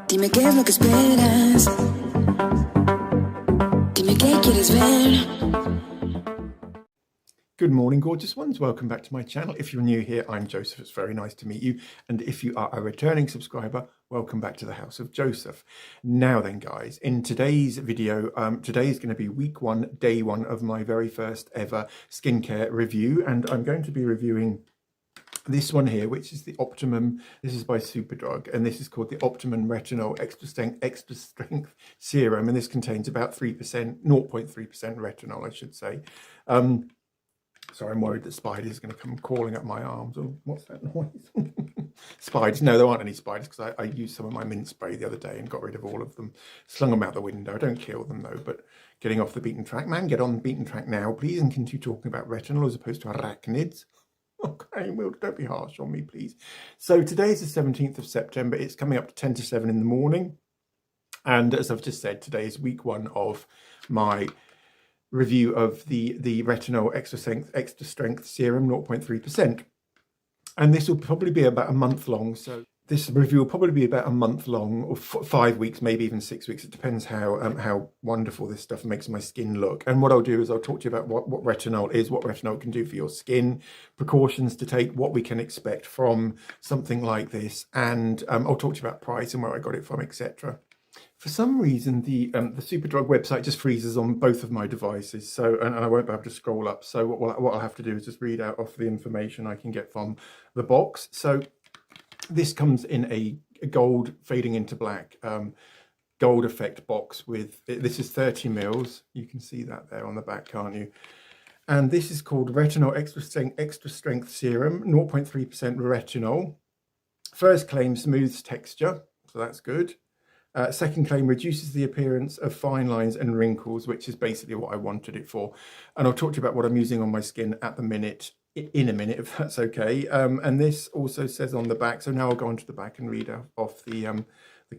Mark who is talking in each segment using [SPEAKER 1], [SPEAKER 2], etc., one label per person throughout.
[SPEAKER 1] Dime qué es lo que esperas. Dime qué quieres ver.
[SPEAKER 2] Good morning, gorgeous ones. Welcome back to my channel. If you're new here, I'm Joseph. It's very nice to meet you. And if you are a returning subscriber, welcome back to the House of Joseph. Now then, guys, in today's video, today is going to be week one, day one of my very first ever skincare review. And I'm going to be reviewing this one here, which is the Optimum. This is by Superdrug, and this is called the Optimum Retinol Extra Strength Serum. And this contains about 3%, 0.3% retinol, I should say. Sorry, I'm worried that spiders are going to come crawling up my arms. Oh, what's that noise? Spiders? No, there aren't any spiders because I used some of my mint spray the other day and got rid of all of them. Slung them out the window. I don't kill them though, but getting off the beaten track. Man, get on the beaten track now, please, and continue talking about retinol as opposed to arachnids. Okay, well, don't be harsh on me, please. So today is the 17th of September. It's coming up to 10 to 7 in the morning. And as I've just said, today is week one of my review of the Retinol Extra Strength Serum 0.3%. And this will probably be about a month long. So this review will probably be about a month long, or 5 weeks, maybe even 6 weeks. It depends how wonderful this stuff makes my skin look. And what I'll do is I'll talk to you about what retinol is, what retinol can do for your skin, precautions to take, what we can expect from something like this. And I'll talk to you about price and where I got it from, etc. For some reason, the Superdrug website just freezes on both of my devices, so and I won't be able to scroll up. So what I'll have to do is just read out off the information I can get from the box. So this comes in a gold fading into black gold effect box with, this is 30 mils. You can see that there on the back, can't you? And this is called Retinol Extra Strength Serum, 0.3% retinol. First claim, smooths texture, so that's good. Second claim, reduces the appearance of fine lines and wrinkles, which is basically what I wanted it for. And I'll talk to you about what I'm using on my skin at the minute, in a minute, if that's okay. And this also says on the back, so now I'll go onto the back and read off the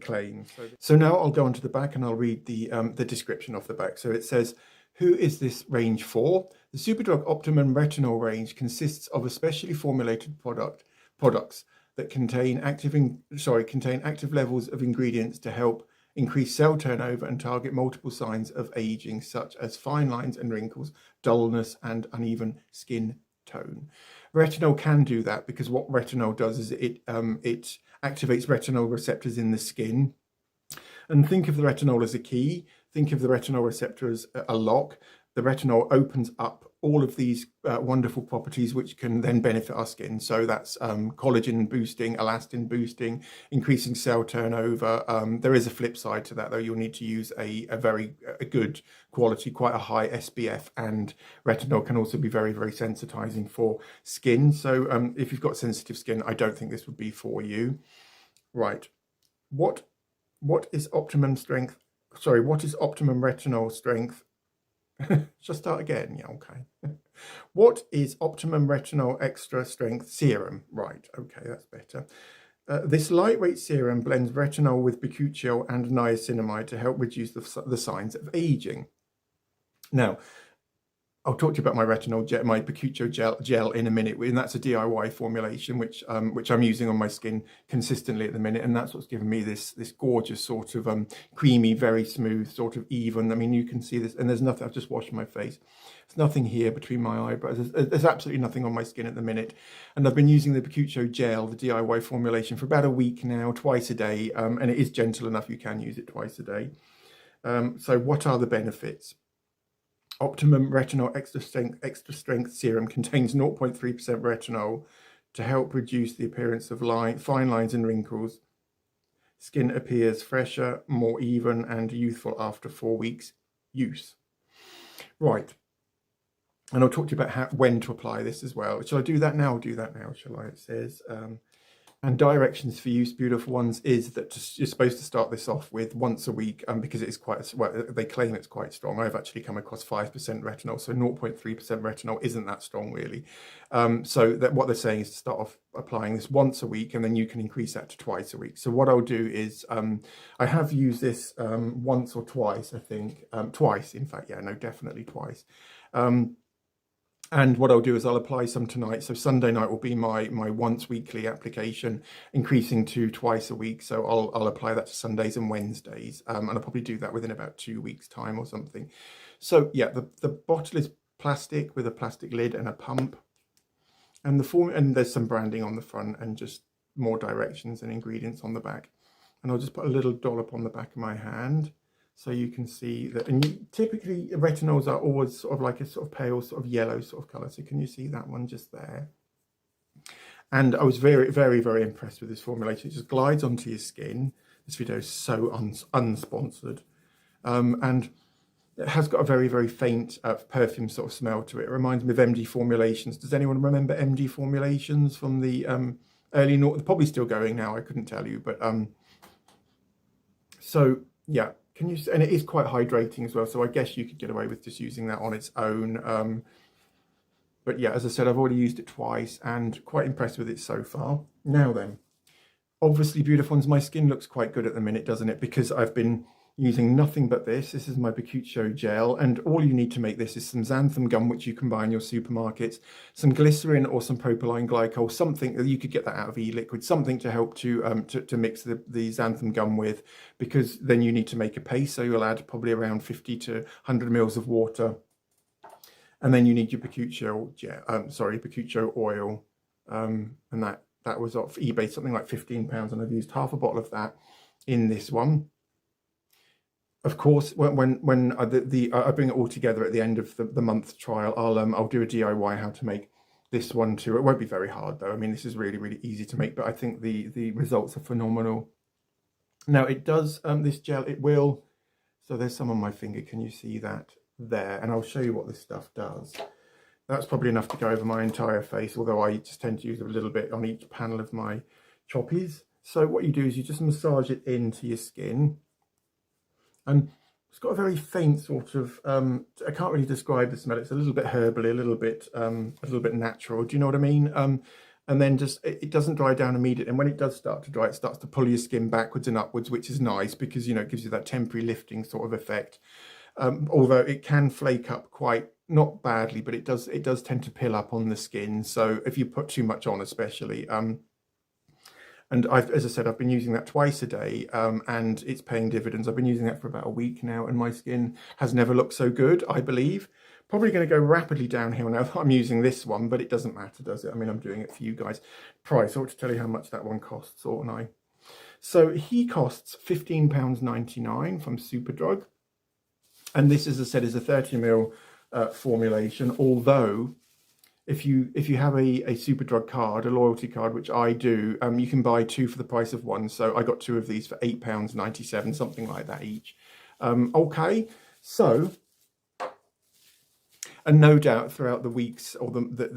[SPEAKER 2] claim. So now I'll go onto the back and I'll read the description off the back. So it says, who is this range for? The Superdrug Optimum Retinol range consists of a specially formulated products that contain active levels of ingredients to help increase cell turnover and target multiple signs of aging, such as fine lines and wrinkles, dullness, and uneven skin tone. Retinol can do that because what retinol does is it activates retinol receptors in the skin. And think of the retinol as a key. Think of the retinol receptor as a lock. The retinol opens up all of these wonderful properties which can then benefit our skin. So that's collagen boosting, elastin boosting, increasing cell turnover. There is a flip side to that though. You'll need to use a very good quality, quite a high SPF, and retinol can also be very, very sensitizing for skin. So if you've got sensitive skin, I don't think this would be for you. Right. What is optimum strength? Sorry, what is optimum retinol strength? Shall I start again? Yeah, okay. What is Optimum Retinol Extra Strength Serum? Right, okay, that's better. This lightweight serum blends retinol with bakuchiol and niacinamide to help reduce the signs of aging. Now, I'll talk to you about my retinol gel, my bakuchiol gel in a minute, and that's a DIY formulation which I'm using on my skin consistently at the minute, and that's what's given me this gorgeous sort of creamy, very smooth, sort of even. I mean, you can see this, and there's nothing. I've just washed my face. There's nothing here between my eyebrows. There's absolutely nothing on my skin at the minute, and I've been using the bakuchiol gel, the DIY formulation, for about a week now, twice a day, and it is gentle enough. You can use it twice a day. So, what are the benefits? Optimum Retinol Extra Strength Serum contains 0.3% retinol to help reduce the appearance of fine lines and wrinkles. Skin appears fresher, more even, and youthful after 4 weeks use. Right. And I'll talk to you about when to apply this as well. Shall I do that now? I'll do that now, shall I? It says, and directions for use, beautiful ones, is that you're supposed to start this off with once a week, because it is quite, well, they claim it's quite strong. I've actually come across 5% retinol, so 0.3% retinol isn't that strong really. So that what they're saying is to start off applying this once a week, and then you can increase that to twice a week. So what I'll do is, I have used this once or twice, I think, twice, in fact, yeah, no, definitely twice. And what I'll do is I'll apply some tonight. So Sunday night will be my once weekly application, increasing to twice a week. So I'll apply that to Sundays and Wednesdays. And I'll probably do that within about 2 weeks' time or something. So yeah, the bottle is plastic with a plastic lid and a pump. And and there's some branding on the front and just more directions and ingredients on the back. And I'll just put a little dollop on the back of my hand, so you can see that. And typically retinols are always sort of like a sort of pale sort of yellow sort of colour. So can you see that one just there? And I was very, very, very impressed with this formulation. It just glides onto your skin. This video is so unsponsored. And it has got a very, very faint perfume sort of smell to it. It reminds me of MD Formulations. Does anyone remember MD Formulations from the early North? Probably still going now, I couldn't tell you. But so yeah, can you? And it is quite hydrating as well. So I guess you could get away with just using that on its own. But yeah, as I said, I've already used it twice and quite impressed with it so far. Now then, obviously, beautiful ones, my skin looks quite good at the minute, doesn't it? Because I've been using nothing but this. This is my Bakuchiol gel, and all you need to make this is some xanthan gum, which you can buy in your supermarkets, some glycerin or some propylene glycol, something that you could get that out of e-liquid, something to help to mix the xanthan gum with, because then you need to make a paste. So you'll add probably around 50 to 100 mils of water, and then you need your Bakuchiol gel, Bakuchiol oil, and that was off eBay, something like £15, and I've used half a bottle of that in this one. Of course, when I bring it all together at the end of the month trial, I'll do a DIY how to make this one too. It won't be very hard though. I mean, this is really, really easy to make, but I think the results are phenomenal. Now it does, this gel, it will, so there's some on my finger, can you see that there? And I'll show you what this stuff does. That's probably enough to go over my entire face, although I just tend to use a little bit on each panel of my choppies. So what you do is you just massage it into your skin. And it's got a very faint sort of, I can't really describe the smell. It's a little bit herbally, a little bit natural. Do you know what I mean? And then just, it doesn't dry down immediately. And when it does start to dry, it starts to pull your skin backwards and upwards, which is nice because, you know, it gives you that temporary lifting sort of effect. Although it can flake up quite, not badly, but it does tend to pill up on the skin. So if you put too much on, especially, and as I said, I've been using that twice a day, and it's paying dividends. I've been using that for about a week now, and my skin has never looked so good, I believe. Probably going to go rapidly downhill now that I'm using this one, but it doesn't matter, does it? I mean, I'm doing it for you guys. Price, I ought to tell you how much that one costs, oughtn't I? So he costs £15.99 from Superdrug. And this, as I said, is a 30ml formulation, although if you have a Superdrug card, a loyalty card, which I do, you can buy 2 for the price of 1. So I got 2 of these for £8.97, something like that each. Okay, so, and no doubt throughout the weeks or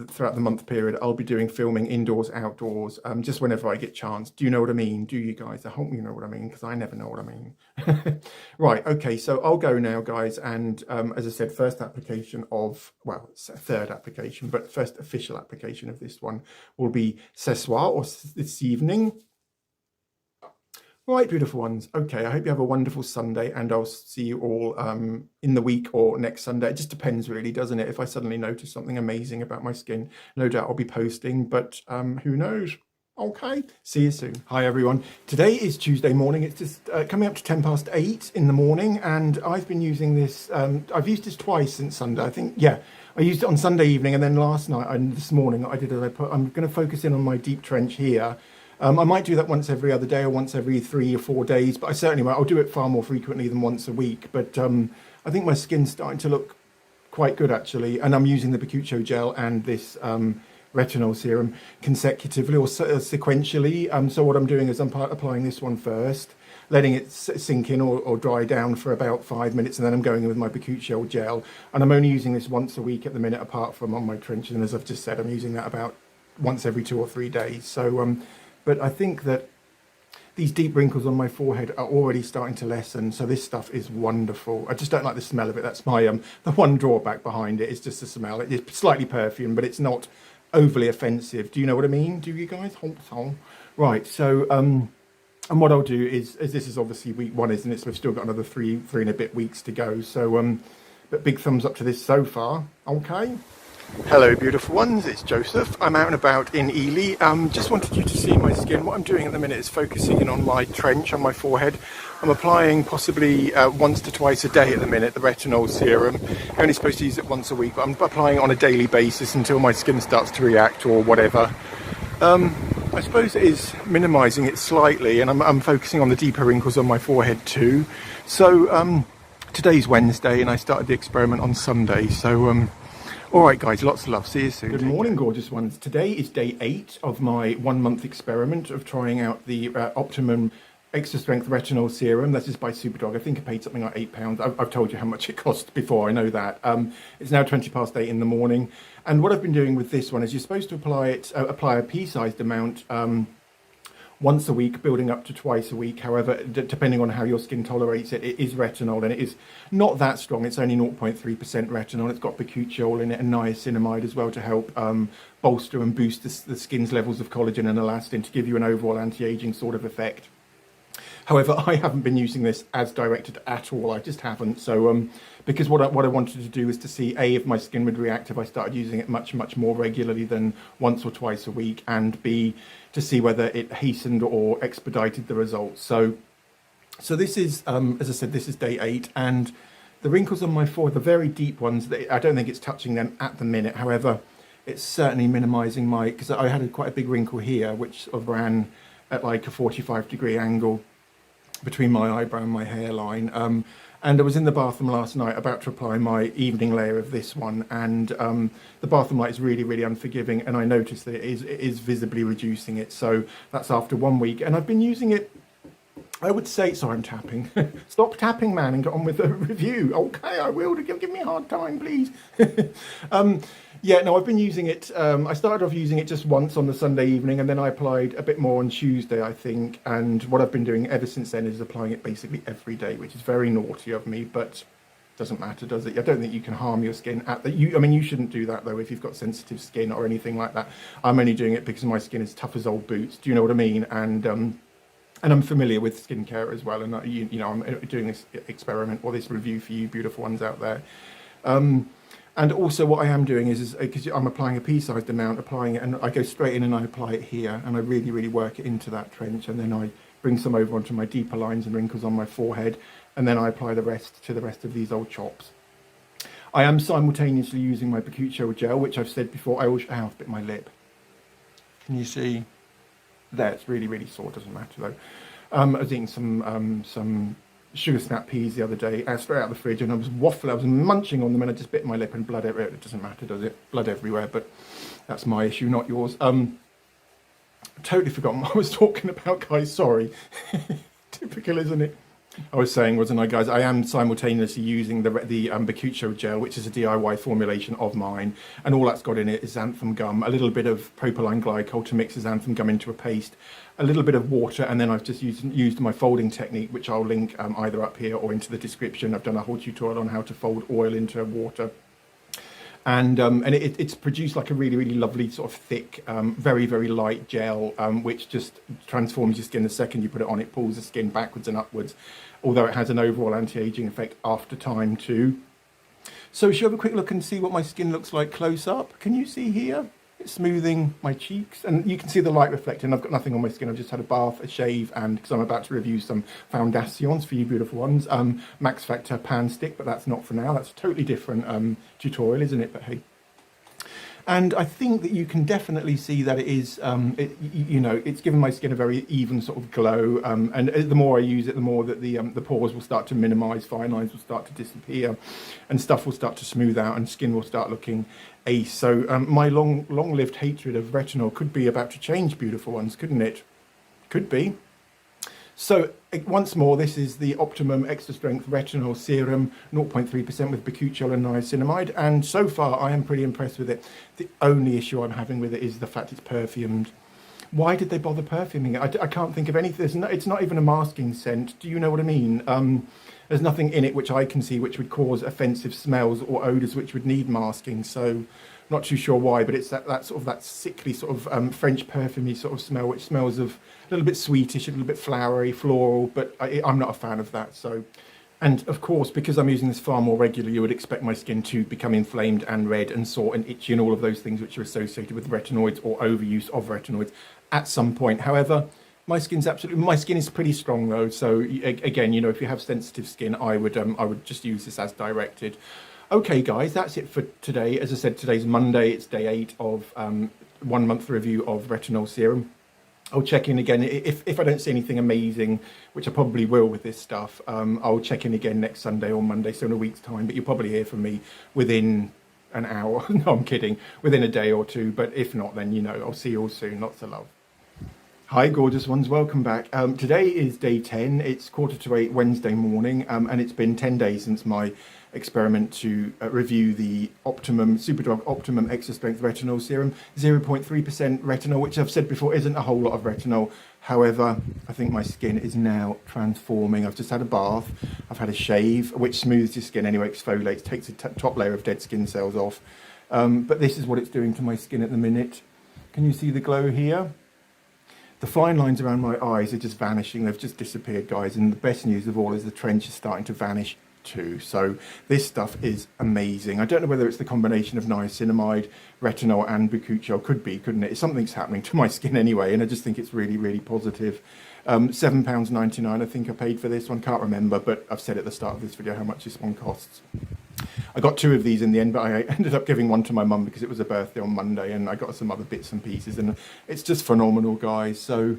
[SPEAKER 2] throughout the month period, I'll be doing filming indoors, outdoors, just whenever I get chance. Do you know what I mean? Do you guys? I hope you know what I mean, because I never know what I mean. Right, okay, so I'll go now, guys. And as I said, first application of, well, it's a third application, but first official application of this one will be ce soir, or this evening. Right, beautiful ones. Okay, I hope you have a wonderful Sunday, and I'll see you all in the week or next Sunday. It just depends really, doesn't it? If I suddenly notice something amazing about my skin, no doubt I'll be posting, but who knows? Okay, see you soon. Hi everyone. Today is Tuesday morning. It's just coming up to 8:10 in the morning, and I've been using this. I've used this twice since Sunday. I think, yeah, I used it on Sunday evening, and then last night and this morning I did as I'm going to focus in on my deep trench here. I might do that once every other day or once every 3 or 4 days, but I certainly won't. I'll do it far more frequently than once a week. But I think my skin's starting to look quite good, actually. And I'm using the Bakuchiol gel and this retinol serum consecutively or sequentially. So what I'm doing is I'm applying this one first, letting it sink in or dry down for about 5 minutes, and then I'm going in with my Bakuchiol gel. And I'm only using this once a week at the minute, apart from on my trenches. And as I've just said, I'm using that about once every 2 or 3 days. So but I think that these deep wrinkles on my forehead are already starting to lessen, so this stuff is wonderful. I just don't like the smell of it. That's my the one drawback behind it is just the smell. It is slightly perfumed, but it's not overly offensive. Do you know what I mean? Do you guys? Right, so and what I'll do is this is obviously week 1, isn't it? So we've still got another three and a bit weeks to go. So but big thumbs up to this so far. Okay. Hello beautiful ones, it's Joseph. I'm out and about in Ely. Just wanted you to see my skin. What I'm doing at the minute is focusing in on my trench on my forehead. I'm applying possibly once to twice a day at the minute, the retinol serum. I'm only supposed to use it once a week, but I'm applying it on a daily basis until my skin starts to react or whatever. I suppose it is minimising it slightly, and I'm focusing on the deeper wrinkles on my forehead too. So today's Wednesday and I started the experiment on Sunday, so alright guys, lots of love, see you soon. Good morning gorgeous ones. Today is day 8 of my 1 month experiment of trying out the Optimum Extra Strength Retinol Serum. This is by Superdrug. I think I paid something like £8. I've told you how much it cost before, I know that. It's now 8:20 in the morning, and what I've been doing with this one is you're supposed to apply a pea-sized amount once a week, building up to twice a week. However, depending on how your skin tolerates it, it is retinol, and it is not that strong. It's only 0.3% retinol. It's got bakuchiol in it and niacinamide as well to help bolster and boost the skin's levels of collagen and elastin to give you an overall anti-aging sort of effect. However, I haven't been using this as directed at all. I just haven't. So because what I wanted to do is to see A, if my skin would react if I started using it much more regularly than once or twice a week, and B, to see whether it hastened or expedited the results. So this is, as I said, this is day 8, and the wrinkles on my forehead, the very deep ones, I don't think it's touching them at the minute. However, it's certainly minimising because I had quite a big wrinkle here, which sort of ran at like a 45-degree angle between my eyebrow and my hairline. And I was in the bathroom last night about to apply my evening layer of this one, and the bathroom light is really unforgiving, and I noticed that it is visibly reducing it. So that's after 1 week, and I've been using it, I would say, sorry, I'm tapping. Stop tapping, man, and get on with the review. Okay, I will. Give me a hard time, please. Yeah, no, I've been using it. I started off using it just once on the Sunday evening, and then I applied a bit more on Tuesday, I think. And what I've been doing ever since then is applying it basically every day, which is very naughty of me, but doesn't matter, does it? I don't think you can harm your skin I mean, you shouldn't do that though if you've got sensitive skin or anything like that. I'm only doing it because my skin is tough as old boots. Do you know what I mean? And I'm familiar with skincare as well, and you know, I'm doing this experiment or this review for you beautiful ones out there. And also what I am doing is because I'm applying a pea-sized amount, applying it, and I go straight in and I apply it here, and I really work it into that trench, and then I bring some over onto my deeper lines and wrinkles on my forehead, and then I apply the rest to the rest of these old chops. I am simultaneously using my Bakuchiol gel, which I've said before. I've bit my lip. Can you see? There, it's really sore, doesn't matter though. I was eating some sugar snap peas the other day, straight out of the fridge, and I was munching on them, and I just bit my lip, and blood everywhere. It doesn't matter, does it? Blood everywhere, but that's my issue, not yours. Totally forgotten what I was talking about, guys, sorry. Typical, isn't it? I was saying, wasn't I, guys? I am simultaneously using the Bakuchiol gel, which is a DIY formulation of mine, and all that's got in it is xanthan gum, a little bit of propylene glycol to mix the xanthan gum into a paste, a little bit of water, and then I've just used my folding technique, which I'll link either up here or into the description. I've done a whole tutorial on how to fold oil into water. And it's produced like a really lovely sort of thick, very light gel, which just transforms your skin the second you put it on. It pulls the skin backwards and upwards, although it has an overall anti-aging effect after time too. So shall we have a quick look and see what my skin looks like close up? Can you see here? It's smoothing my cheeks, and you can see the light reflecting. I've got nothing on my skin. I've just had a bath, a shave, and because I'm about to review some foundations for you beautiful ones. Max Factor Pan Stick, but that's not for now. That's a totally different tutorial, isn't it? But hey. And I think that you can definitely see that it is, you know, it's given my skin a very even sort of glow. And the more I use it, the more that the pores will start to minimise, fine lines will start to disappear, and stuff will start to smooth out, and skin will start looking ace. So my long-lived hatred of retinol could be about to change, beautiful ones, couldn't it? Could be. So once more, this is the Optimum Extra Strength Retinol Serum, 0.3% with Bakuchiol and niacinamide, and so far I am pretty impressed with it. The only issue I'm having with it is the fact it's perfumed. Why did they bother perfuming it? I can't think of anything. It's not even a masking scent. Do you know what I mean? There's nothing in it which I can see which would cause offensive smells or odours which would need masking. So not too sure why, but it's that sort of that sickly sort of French perfumey sort of smell, which smells of a little bit sweetish, a little bit flowery, floral, but I'm not a fan of that. So And of course, because I'm using this far more regularly, you would expect my skin to become inflamed and red and sore and itchy and all of those things which are associated with retinoids or overuse of retinoids at some point. However, my skin is pretty strong though. So again, you know, if you have sensitive skin, I would just use this as directed. Okay, guys, that's it for today. As I said, today's Monday. It's day 8 of 1 month review of Retinol Serum. I'll check in again if I don't see anything amazing, which I probably will with this stuff. I'll check in again next Sunday or Monday, so in a week's time. But you'll probably hear from me within an hour. No, I'm kidding. Within a day or two. But if not, then, you know, I'll see you all soon. Lots of love. Hi, gorgeous ones. Welcome back. Today is day 10. It's 7:45 Wednesday morning, and it's been 10 days since my experiment to review the Optimum, Superdrug Optimum Extra Strength Retinol Serum, 0.3% retinol, which I've said before isn't a whole lot of retinol. However, I think my skin is now transforming. I've just had a bath, I've had a shave, which smooths your skin anyway, exfoliates, takes the top layer of dead skin cells off. But this is what it's doing to my skin at the minute. Can you see the glow here? The fine lines around my eyes are just vanishing. They've just disappeared, guys. And the best news of all is the trench is starting to vanish too. So this stuff is amazing. I don't know whether it's the combination of niacinamide, retinol and bakuchiol. Could be, couldn't it? Something's happening to my skin anyway, and I just think it's really, really positive. £7.99 I think I paid for this one. Can't remember, but I've said at the start of this video how much this one costs. I got 2 of these in the end, but I ended up giving one to my mum because it was a birthday on Monday, and I got some other bits and pieces, and it's just phenomenal, guys. So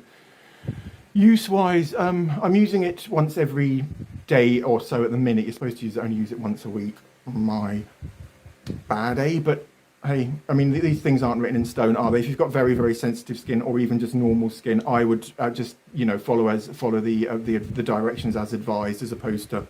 [SPEAKER 2] use-wise, I'm using it once every day or so at the minute. You're supposed to only use it once a week. My bad, eh? But hey, I mean, these things aren't written in stone, are they? If you've got very, very sensitive skin or even just normal skin, I would just, you know, follow the directions as advised, as opposed to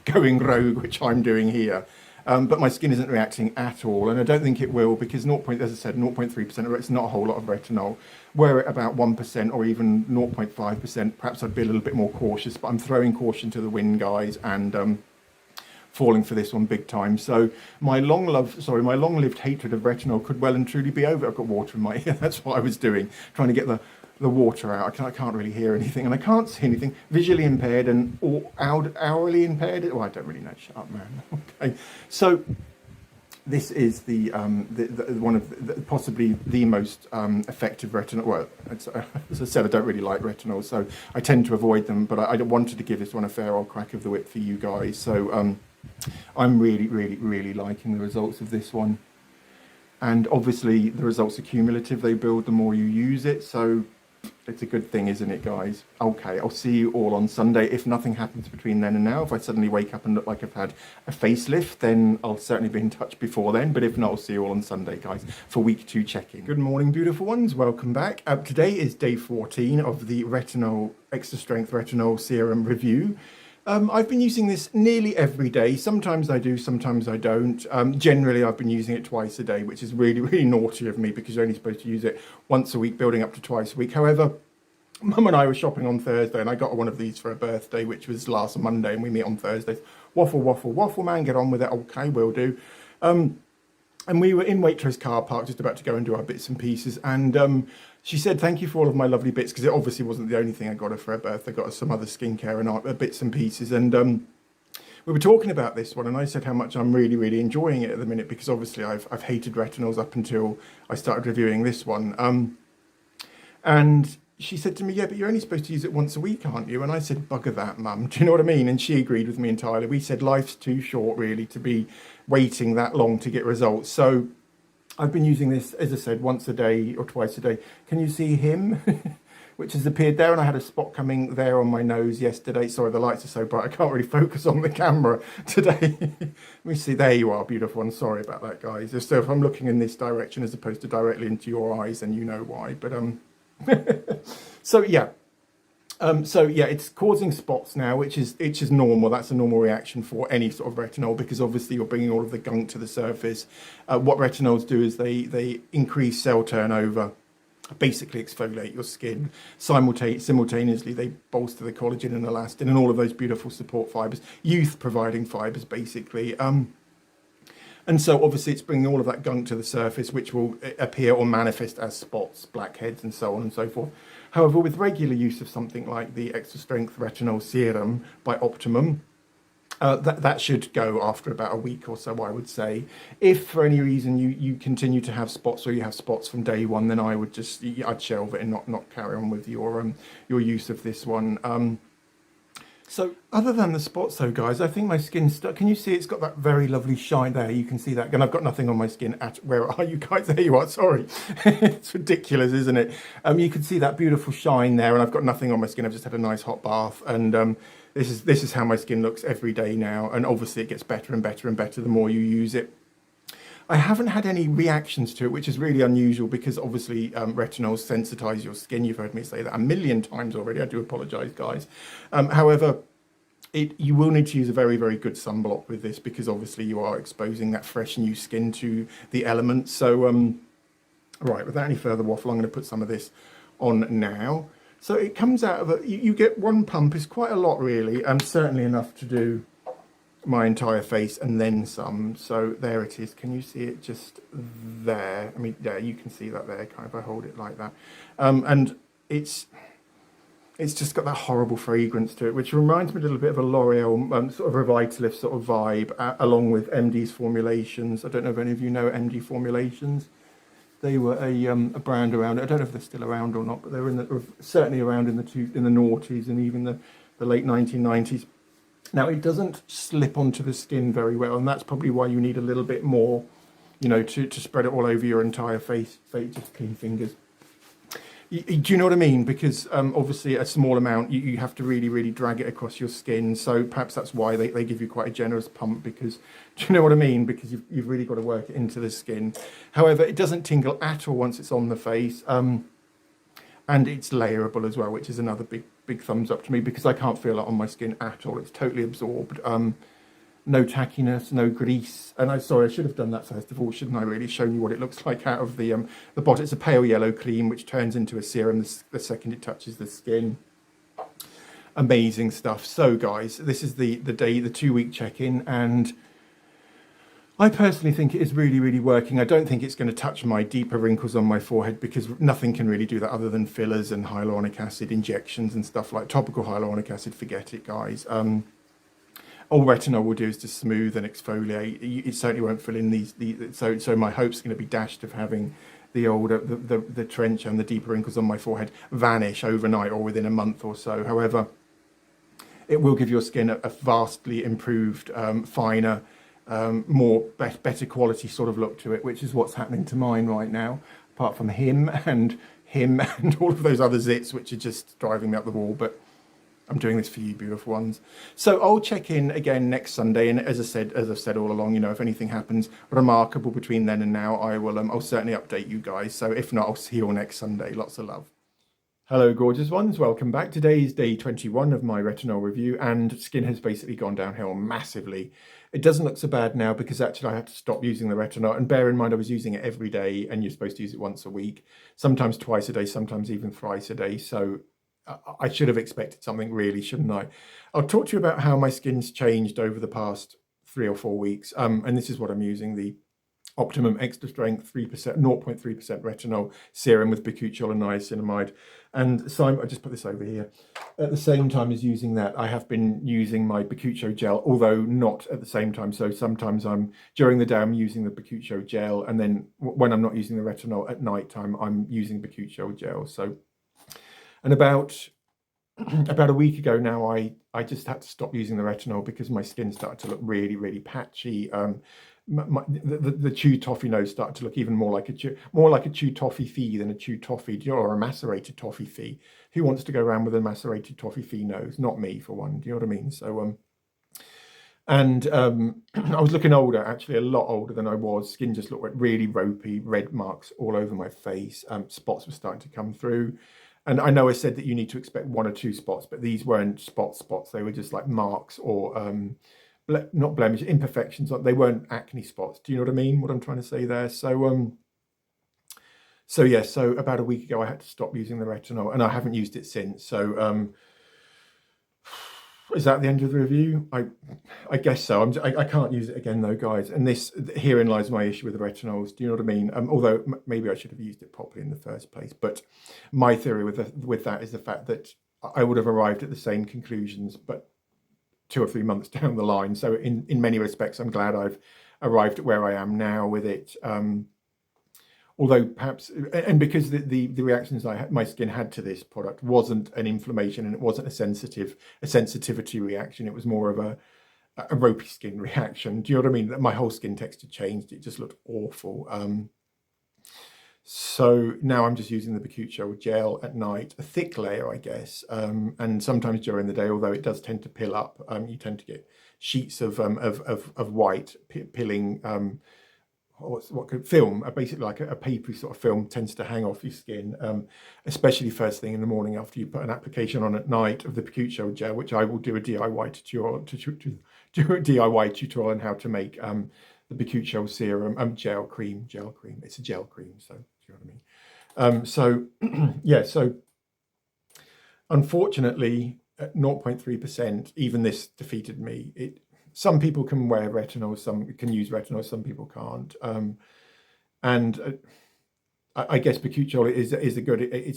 [SPEAKER 2] going rogue, which I'm doing here. But my skin isn't reacting at all, and I don't think it will, because as I said, 0.3%, it's not a whole lot of retinol. Were it about 1% or even 0.5%, perhaps I'd be a little bit more cautious, but I'm throwing caution to the wind, guys, and falling for this one big time. So my long-lived hatred of retinol could well and truly be over. I've got water in my ear. That's what I was doing, trying to get the water out. I can't really hear anything, and I can't see anything. Visually impaired and hourly impaired. Oh, I don't really know. Shut up, man. Okay, so this is the one of possibly the most effective retinol. Well, as I said, I don't really like retinol, so I tend to avoid them. But I wanted to give this one a fair old crack of the whip for you guys. So I'm really, really, really liking the results of this one. And obviously, the results are cumulative. They build the more you use it. So it's a good thing, isn't it, guys? Okay, I'll see you all on Sunday. If nothing happens between then and now, if I suddenly wake up and look like I've had a facelift, then I'll certainly be in touch before then. But if not, I'll see you all on Sunday, guys, for week 2 check-in. Good morning, beautiful ones. Welcome back. Today is day 14 of the Extra Strength Retinol Serum review. I've been using this nearly every day. Sometimes I do, sometimes I don't. Generally, I've been using it twice a day, which is really, really naughty of me, because you're only supposed to use it once a week, building up to twice a week. However, Mum and I were shopping on Thursday, and I got one of these for a birthday, which was last Monday, and we meet on Thursdays. Waffle, waffle, waffle, man, get on with it. Okay, will do. And we were in Waitrose car park, just about to go and do our bits and pieces, and she said, thank you for all of my lovely bits, because it obviously wasn't the only thing I got her for her birthday. I got her some other skincare and bits and pieces. And we were talking about this one, and I said how much I'm really, really enjoying it at the minute, because obviously I've hated retinols up until I started reviewing this one. And she said to me, yeah, but you're only supposed to use it once a week, aren't you? And I said, bugger that, Mum. Do you know what I mean? And she agreed with me entirely. We said life's too short, really, to be waiting that long to get results. So I've been using this, as I said, once a day or twice a day. Can you see him? Which has appeared there, and I had a spot coming there on my nose yesterday. Sorry, the lights are so bright, I can't really focus on the camera today. Let me see, there you are, beautiful one. Sorry about that, guys. So if I'm looking in this direction as opposed to directly into your eyes, then you know why. But so yeah, it's causing spots now, which is normal. That's a normal reaction for any sort of retinol, because obviously you're bringing all of the gunk to the surface. What retinols do is they increase cell turnover, basically exfoliate your skin. Simultaneously, they bolster the collagen and elastin and all of those beautiful support fibers, youth-providing fibers, basically. And so obviously it's bringing all of that gunk to the surface, which will appear or manifest as spots, blackheads, and so on and so forth. However, with regular use of something like the Extra Strength Retinol Serum by Optimum, That should go after about a week or so, I would say. If for any reason you continue to have spots, or you have spots from day one, then I would I'd shelve it and not carry on with your use of this one. So other than the spots though, guys, I think my skin's stuck. Can you see it's got that very lovely shine there? You can see that. And I've got nothing on my skin at, where are you guys? There you are, sorry. It's ridiculous, isn't it? You can see that beautiful shine there, and I've got nothing on my skin. I've just had a nice hot bath, and this is how my skin looks every day now. And obviously it gets better and better and better the more you use it. I haven't had any reactions to it, which is really unusual because obviously retinols sensitize your skin. You've heard me say that a million times already. I do apologize, guys. However, you will need to use a very, very good sunblock with this, because obviously you are exposing that fresh new skin to the elements. So, right, without any further waffle, I'm going to put some of this on now. So it comes out of you get one pump. Is quite a lot, really, and certainly enough to do my entire face and then some. So there it is. Can you see it just there? I mean, yeah, you can see that there, kind of. I hold it like that, and it's just got that horrible fragrance to it, which reminds me a little bit of a L'Oreal sort of Revitalift sort of vibe, along with MD's formulations. I don't know if any of you know MD formulations. They were a brand around. I don't know if they're still around or not, but they were certainly around in the noughties and even the late 1990s. Now, it doesn't slip onto the skin very well, and that's probably why you need a little bit more, to spread it all over your entire face. Just clean fingers. Do you know what I mean? Because obviously a small amount, you have to really, really drag it across your skin. So perhaps that's why they give you quite a generous pump, because, do you know what I mean? Because you've really got to work it into the skin. However, it doesn't tingle at all once it's on the face. And it's layerable as well, which is another big thumbs up to me, because I can't feel it on my skin at all. It's totally absorbed. No tackiness, no grease. And I should have done that first of all, shouldn't I? Really shown you what it looks like out of the bottle. It's a pale yellow cream which turns into a serum the second it touches the skin. Amazing stuff. So guys, this is the 2-week check-in, and I personally think it is really, really working. I don't think it's going to touch my deeper wrinkles on my forehead, because nothing can really do that other than fillers and hyaluronic acid injections and stuff like topical hyaluronic acid. Forget it, guys. All retinol will do is to smooth and exfoliate. It certainly won't fill in these. So my hope's going to be dashed of having the trench and the deeper wrinkles on my forehead vanish overnight or within a month or so. However, it will give your skin a vastly improved, finer, better quality sort of look to it, which is what's happening to mine right now, apart from him and all of those other zits which are just driving me up the wall. But I'm doing this for you, beautiful ones. So I'll check in again next Sunday, and as I've said all along, if anything happens remarkable between then and now, I'll certainly update you guys. So if not, I'll see you all next Sunday. Lots of love. Hello, gorgeous ones. Welcome back. Today is day 21 of my retinol review, and skin has basically gone downhill massively. It doesn't look so bad now, because actually I had to stop using the retinol. And bear in mind, I was using it every day, and you're supposed to use it once a week, sometimes twice a day, sometimes even thrice a day. So I should have expected something, really, shouldn't I? I'll talk to you about how my skin's changed over the past 3 or 4 weeks. And this is what I'm using: the Optimum extra strength 0.3% retinol serum with Bakuchiol and Niacinamide. And so I just put this over here. At the same time as using that, I have been using my Bakuchiol gel, although not at the same time. So sometimes during the day I'm using the Bakuchiol gel, and then when I'm not using the retinol at night time, I'm using Bakuchiol gel. So, and about a week ago now, I just had to stop using the retinol because my skin started to look really, really patchy. The chew toffee nose started to look even more like a chew toffee fee than a chew toffee, or a macerated toffee fee. Who wants to go around with a macerated toffee fee nose? Not me, for one. Do you know what I mean? So I was looking older, actually a lot older than I was. Skin just looked really ropey, red marks all over my face. Spots were starting to come through. And I know I said that you need to expect 1 or 2 spots, but these weren't spots. They were just like marks, or not blemish, imperfections. They weren't acne spots. Do you know what I mean? What I'm trying to say there. So so about a week ago, I had to stop using the retinol, and I haven't used it since. So is that the end of the review? I guess so. I can't use it again though, guys. And herein lies my issue with the retinols. Do you know what I mean? Although maybe I should have used it properly in the first place. But my theory with that is the fact that I would have arrived at the same conclusions, but 2 or 3 months down the line. So in many respects, I'm glad I've arrived at where I am now with it. Although perhaps, and because the reactions my skin had to this product wasn't an inflammation and it wasn't a sensitivity reaction. It was more of a ropey skin reaction. Do you know what I mean? My whole skin texture changed. It just looked awful. So now I'm just using the Bakuchiol gel at night, a thick layer, I guess, and sometimes during the day, although it does tend to pill up. You tend to get sheets of white pilling. What could film? Basically, like a papery sort of film tends to hang off your skin, especially first thing in the morning after you put an application on at night of the Bakuchiol gel, which I will do a DIY tutorial on how to make the Bakuchiol serum gel cream. It's a gel cream, so do you know what I mean? So yeah, so unfortunately, at 0.3%, even this defeated me. Some people can wear retinol, some can use retinol, some people can't. And I guess Bakuchiol is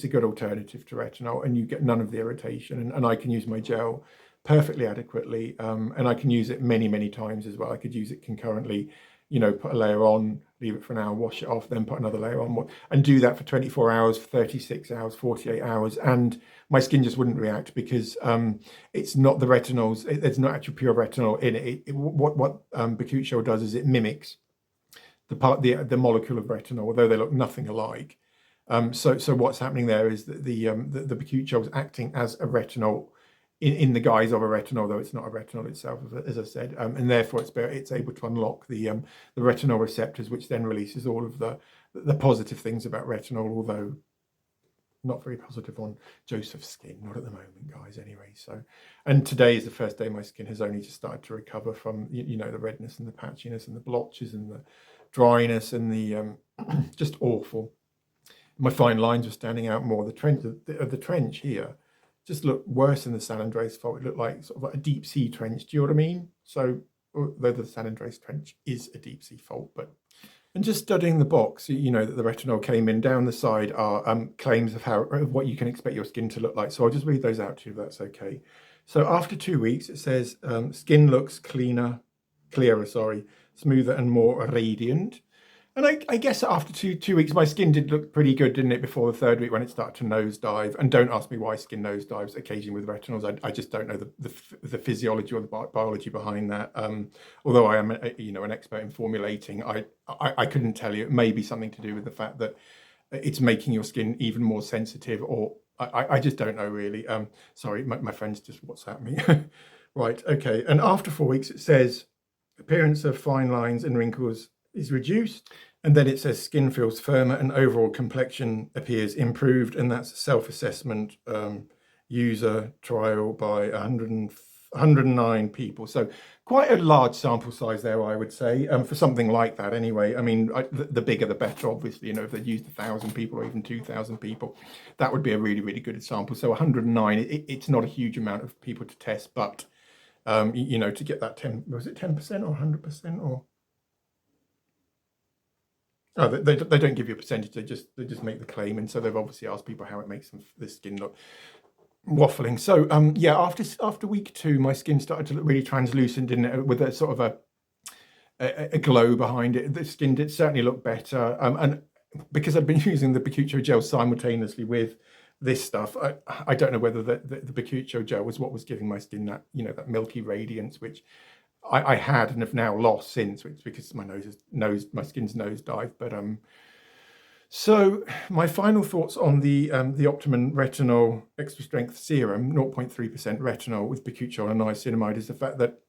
[SPEAKER 2] a good alternative to retinol, and you get none of the irritation. And I can use my gel perfectly adequately, and I can use it many times as well. I could use it concurrently, you know, put a layer on, leave it for an hour, wash it off, then put another layer on, and do that for 24 hours, 36 hours, 48 hours, and my skin just wouldn't react because it's not the retinols. There's not actually pure retinol in it. What Bakuchiol does is it mimics the molecule of retinol, although they look nothing alike. So what's happening there is that the Bakuchiol is acting as a retinol in the guise of a retinol, though it's not a retinol itself, as I said, and therefore it's able to unlock the retinol receptors, which then releases all of the positive things about retinol, although not very positive on Joseph's skin, not at the moment, guys, anyway. So, and today is the first day my skin has only just started to recover from, you know, the redness and the patchiness and the blotches and the dryness and the just awful. My fine lines were standing out more. The trench here just looked worse than the San Andreas fault. It looked like sort of like a deep sea trench. Do you know what I mean? So, though the San Andreas trench is a deep sea fault, but. And just studying the box, you know that the retinol came in. Down the side are claims of what you can expect your skin to look like. So I'll just read those out to you if that's okay. So after 2 weeks, it says skin looks clearer, smoother and more radiant. And I guess after two weeks, my skin did look pretty good, didn't it, before the 3rd week when it started to nosedive. And don't ask me why skin nosedives occasionally with retinols. I just don't know the physiology or the biology behind that. Although I am, an expert in formulating, I couldn't tell you. It may be something to do with the fact that it's making your skin even more sensitive, or I just don't know really. Sorry, my friend's just WhatsApp me. Right, okay. And after 4 weeks, it says appearance of fine lines and wrinkles is reduced, and then it says skin feels firmer and overall complexion appears improved, and that's a self-assessment user trial by 109 people. So quite a large sample size there, I would say, for something like that anyway. I mean, the bigger the better, obviously. You know, if they'd used 1,000 people or even 2,000 people, that would be a really good sample. So 109, it's not a huge amount of people to test, but to get that 10% or 100% or... Oh, they don't give you a percentage. They just make the claim, and so they've obviously asked people how it makes the skin look waffling. So yeah, after week 2, my skin started to look really translucent, didn't it, with a sort of a glow behind it. The skin did certainly look better, and because I've been using the Bakuchiol gel simultaneously with this stuff, I don't know whether the Bakuchiol gel was what was giving my skin that that milky radiance, which I had and have now lost since, which because my skin's nosedive. But so my final thoughts on the Optimum Retinol Extra Strength Serum, 0.3% retinol with Bakuchiol and niacinamide, is the fact that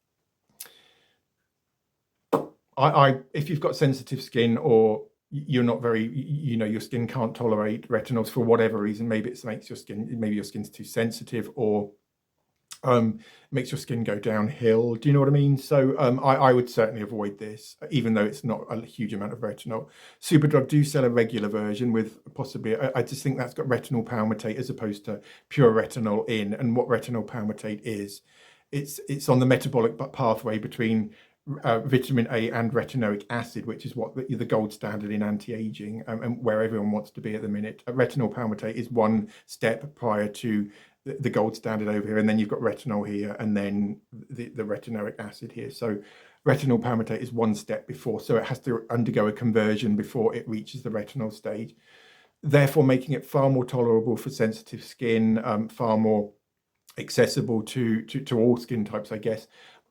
[SPEAKER 2] if you've got sensitive skin, or you're not very, your skin can't tolerate retinols for whatever reason, maybe it makes your skin's too sensitive, or makes your skin go downhill. Do you know what I mean? So I would certainly avoid this, even though it's not a huge amount of retinol. Superdrug do sell a regular version with possibly, I just think that's got retinol palmitate as opposed to pure retinol in. And what retinol palmitate is, it's on the metabolic pathway between vitamin A and retinoic acid, which is what the gold standard in anti-aging, and where everyone wants to be at the minute. Retinol palmitate is one step prior to the gold standard over here, and then you've got retinol here, and then the retinoic acid here. So retinol palmitate is one step before, so it has to undergo a conversion before it reaches the retinol stage, therefore making it far more tolerable for sensitive skin, far more accessible to all skin types, I guess.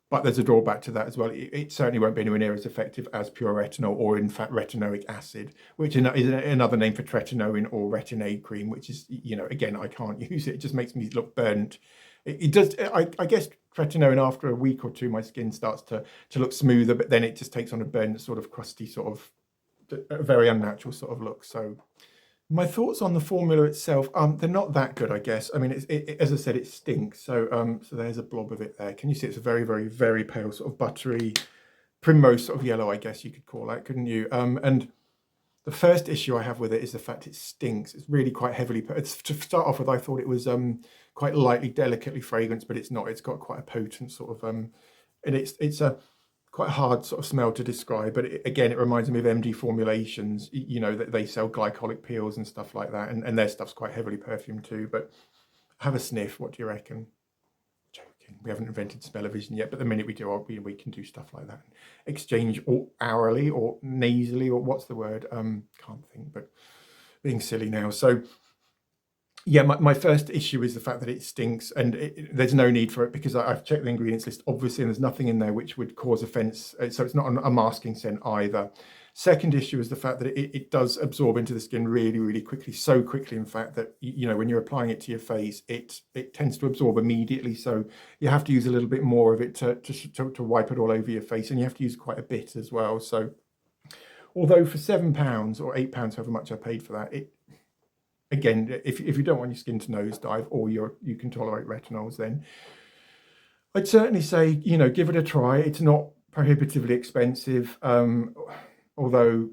[SPEAKER 2] But there's a drawback to that as well. It certainly won't be anywhere near as effective as pure retinol, or in fact retinoic acid, which is another name for tretinoin or retin-A cream, which is, again, I can't use it. It just makes me look burnt. It does. I guess tretinoin, after a week or two, my skin starts to look smoother, but then it just takes on a burnt, sort of crusty, sort of a very unnatural sort of look. So my thoughts on the formula itself, they're not that good, I guess. I mean, as I said, it stinks. So so there's a blob of it there. Can you see? It's a very, very, very pale, sort of buttery, primrose sort of yellow, I guess you could call that, couldn't you? And the first issue I have with it is the fact it stinks. It's really quite heavily. To start off with, I thought it was quite lightly, delicately fragranced, but it's not. It's got quite a potent sort of, and it's a quite hard sort of smell to describe, but again, it reminds me of MD formulations, that they sell glycolic peels and stuff like that, and their stuff's quite heavily perfumed too. But have a sniff. What do you reckon? Joking. We haven't invented smell-o-vision yet, but the minute we do, we can do stuff like that. Exchange or hourly or nasally, or what's the word? Can't think, but being silly now. So yeah, my first issue is the fact that it stinks, and there's no need for it, because I've checked the ingredients list, obviously, and there's nothing in there which would cause offence. So it's not a masking scent either. Second issue is the fact that it does absorb into the skin really, really quickly. So quickly, in fact, that, when you're applying it to your face, it tends to absorb immediately. So you have to use a little bit more of it to wipe it all over your face, and you have to use quite a bit as well. So although for £7 or £8, however much I paid for that, again, if you don't want your skin to nosedive, or you can tolerate retinols, then I'd certainly say, give it a try. It's not prohibitively expensive, although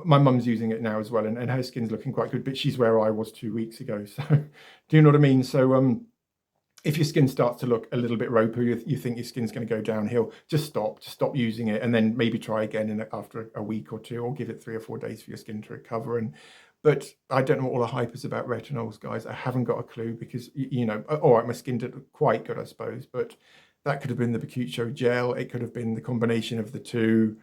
[SPEAKER 2] my mum's using it now as well, and her skin's looking quite good, but she's where I was 2 weeks ago. So do you know what I mean? So if your skin starts to look a little bit ropey, you think your skin's going to go downhill, just stop using it, and then maybe try again after a week or two, or give it 3 or 4 days for your skin to recover. But I don't know what all the hype is about retinols, guys. I haven't got a clue, because, all right, my skin did look quite good, I suppose, but that could have been the Bakuchiol gel. It could have been the combination of the two.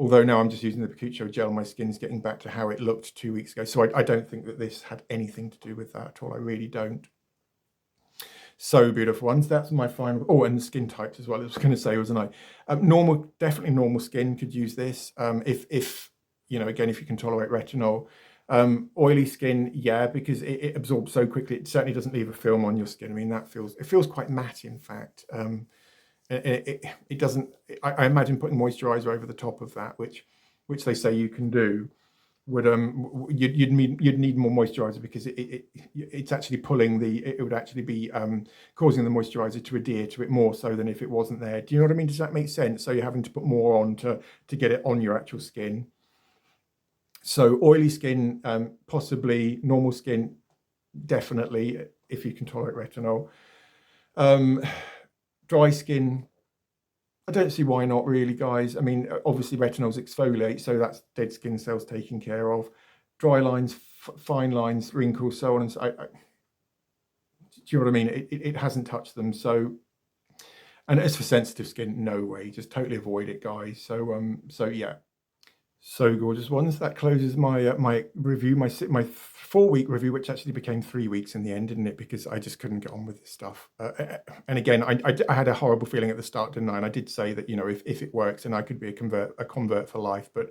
[SPEAKER 2] Although now I'm just using the Bakuchiol gel, my skin's getting back to how it looked 2 weeks ago. So I don't think that this had anything to do with that at all. I really don't. So beautiful ones. That's my final. Oh, and the skin types as well. I was going to say, wasn't I? Definitely normal skin could use this. If again, if you can tolerate retinol. Oily skin, yeah, because it absorbs so quickly. It certainly doesn't leave a film on your skin. I mean, it feels quite matte, in fact. It doesn't. I imagine putting moisturizer over the top of that, which they say you can do, would you'd need more moisturizer, because it's actually pulling it would actually be causing the moisturizer to adhere to it more so than if it wasn't there. Do you know what I mean? Does that make sense? So you're having to put more on to get it on your actual skin. So oily skin, possibly. Normal skin, definitely, if you can tolerate retinol. Dry skin, I don't see why not, really, guys. I mean, obviously retinols exfoliate, so that's dead skin cells taken care of. Dry lines, fine lines, wrinkles, so on and so on. Do you know what I mean? It hasn't touched them. So, and as for sensitive skin, no way. Just totally avoid it, guys. So yeah. So gorgeous ones. That closes my my review, my 4-week review, which actually became 3 weeks in the end, didn't it? Because I just couldn't get on with this stuff. And again, I had a horrible feeling at the start, didn't I? And I did say that, if it works, then I could be a convert for life. But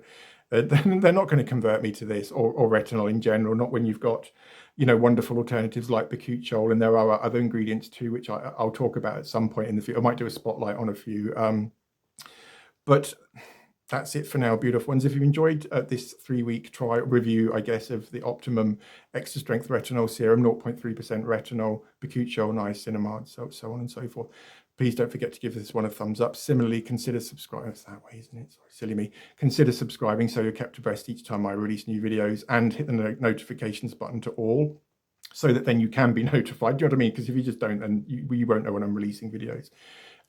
[SPEAKER 2] they're not going to convert me to this or retinol in general. Not when you've got, wonderful alternatives like Bakuchiol, and there are other ingredients too, which I'll talk about at some point in the future. I might do a spotlight on a few. But that's it for now, beautiful ones. If you enjoyed this 3-week trial review, I guess, of the Optimum Extra Strength Retinol Serum, 0.3% retinol, Bakuchiol, Niacinamide, so on and so forth, please don't forget to give this one a thumbs up. Similarly, consider subscribing. It's that way, isn't it? Sorry, silly me. Consider subscribing so you're kept abreast each time I release new videos, and hit the notifications button to all, so that then you can be notified. Do you know what I mean? Because if you just don't, then you won't know when I'm releasing videos.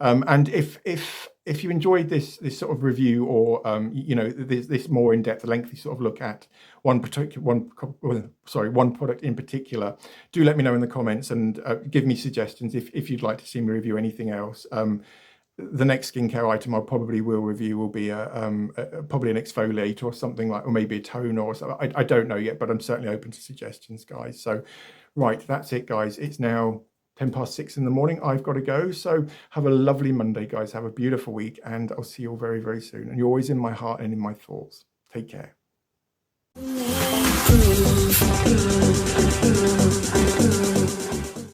[SPEAKER 2] And if you enjoyed this sort of review, or you know, this more in-depth, lengthy sort of look at one product in particular, do let me know in the comments, and give me suggestions if you'd like to see me review anything else. The next skincare item I probably will review will be probably an exfoliator or something like, or maybe a toner or something. I don't know yet, but I'm certainly open to suggestions, guys. So, right, that's it, guys. It's now 6:10 in the morning. I've got to go. So have a lovely Monday, guys. Have a beautiful week, and I'll see you all very, very soon. And you're always in my heart and in my thoughts. Take care.